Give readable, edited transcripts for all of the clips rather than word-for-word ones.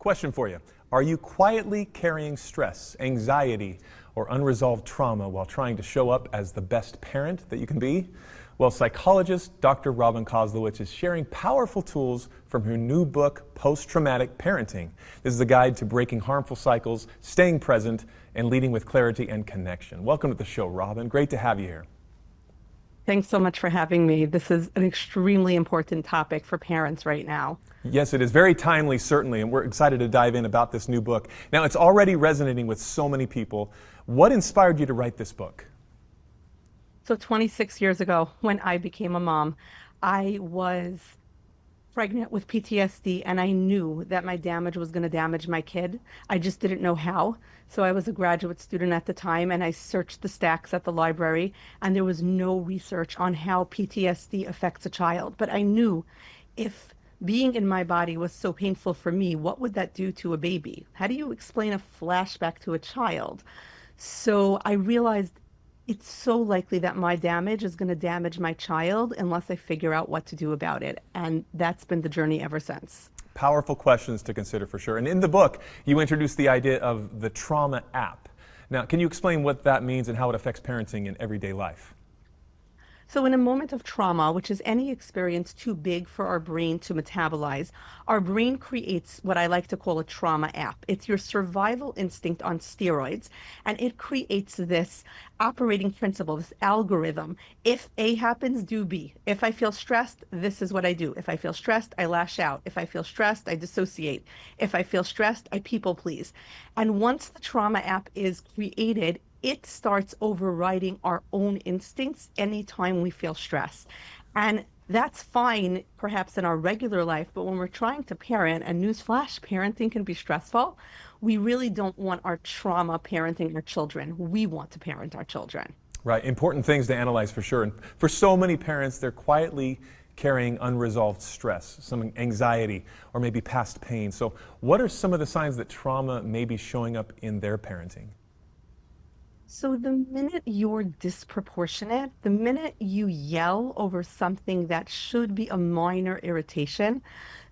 Question for you. Are you quietly carrying stress, anxiety, or unresolved trauma while trying to show up as the best parent that you can be? Well, psychologist Dr. Robyn Koslowitz is sharing powerful tools from her new book, Post-Traumatic Parenting. This is a guide to breaking harmful cycles, staying present, and leading with clarity and connection. Welcome to the show, Robyn. Great to have you here. Thanks so much for having me. This is an extremely important topic for parents right now. Yes, it is very timely, certainly, and we're excited to dive in about this new book. Now, it's already resonating with so many people. What inspired you to write this book? So 26 years ago, when I became a mom, I was pregnant with PTSD, and I knew that my damage was going to damage my kid. I just didn't know how. So I was a graduate student at the time, and I searched the stacks at the library, and there was no research on how PTSD affects a child. But I knew if being in my body was so painful for me, what would that do to a baby? How do you explain a flashback to a child? So I realized it's so likely that my damage is going to damage my child unless I figure out what to do about it. And that's been the journey ever since. Powerful questions to consider for sure. And in the book, you introduced the idea of the trauma app. Now, can you explain what that means and how it affects parenting in everyday life? So in a moment of trauma, which is any experience too big for our brain to metabolize, our brain creates what I like to call a trauma app. It's your survival instinct on steroids, and it creates this operating principle, this algorithm. If A happens, do B. If I feel stressed, this is what I do. If I feel stressed, I lash out. If I feel stressed, I dissociate. If I feel stressed, I people please. And once the trauma app is created, it starts overriding our own instincts anytime we feel stress. And that's fine, perhaps in our regular life, but when we're trying to parent, and newsflash, parenting can be stressful, we really don't want our trauma parenting our children. We want to parent our children. Right, important things to analyze for sure. And for so many parents, they're quietly carrying unresolved stress, some anxiety, or maybe past pain. So what are some of the signs that trauma may be showing up in their parenting? So the minute you're disproportionate, the minute you yell over something that should be a minor irritation,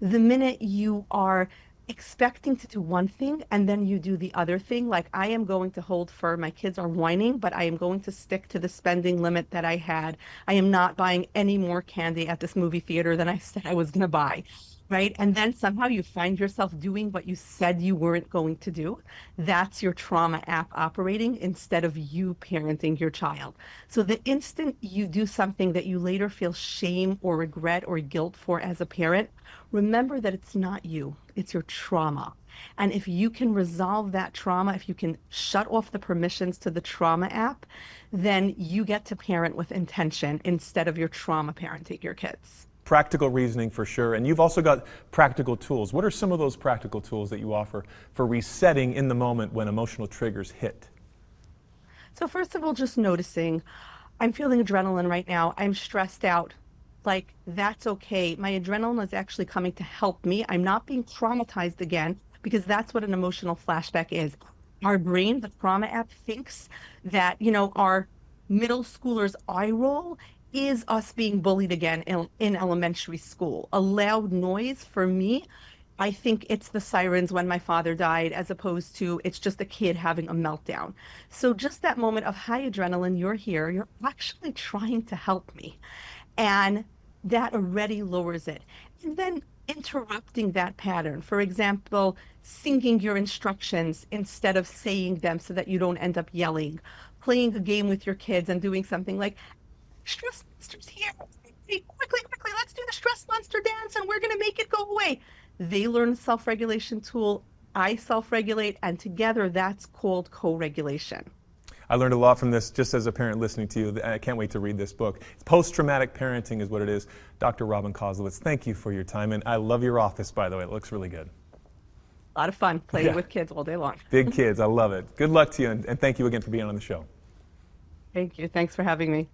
the minute you are expecting to do one thing and then you do the other thing, like I am going to hold firm, my kids are whining, but I am going to stick to the spending limit that I had. I am not buying any more candy at this movie theater than I said I was going to buy. Right? And then somehow you find yourself doing what you said you weren't going to do. That's your trauma app operating instead of you parenting your child. So the instant you do something that you later feel shame or regret or guilt for as a parent, remember that it's not you, it's your trauma. And if you can resolve that trauma, if you can shut off the permissions to the trauma app, then you get to parent with intention instead of your trauma parenting your kids. Practical reasoning for sure. And you've also got practical tools. What are some of those practical tools that you offer for resetting in the moment when emotional triggers hit? So first of all, just noticing, I'm feeling adrenaline right now. I'm stressed out. Like, that's okay. My adrenaline is actually coming to help me. I'm not being traumatized again, because that's what an emotional flashback is. Our brain, the trauma app, thinks that, our middle schooler's eye roll is us being bullied again in elementary school. A loud noise, for me, I think it's the sirens when my father died, as opposed to it's just a kid having a meltdown. So just that moment of high adrenaline, you're here, you're actually trying to help me. And that already lowers it. And then interrupting that pattern. For example, singing your instructions instead of saying them so that you don't end up yelling. Playing a game with your kids and doing something like, stress monster's here. Hey, quickly, let's do the stress monster dance and we're going to make it go away. They learn a self-regulation tool. I self-regulate, and together that's called co-regulation. I learned a lot from this just as a parent listening to you. I can't wait to read this book. Post-Traumatic Parenting is what it is. Dr. Robyn Koslowitz, thank you for your time. And I love your office, by the way. It looks really good. A lot of fun playing with kids all day long. Big kids. I love it. Good luck to you, and thank you again for being on the show. Thank you. Thanks for having me.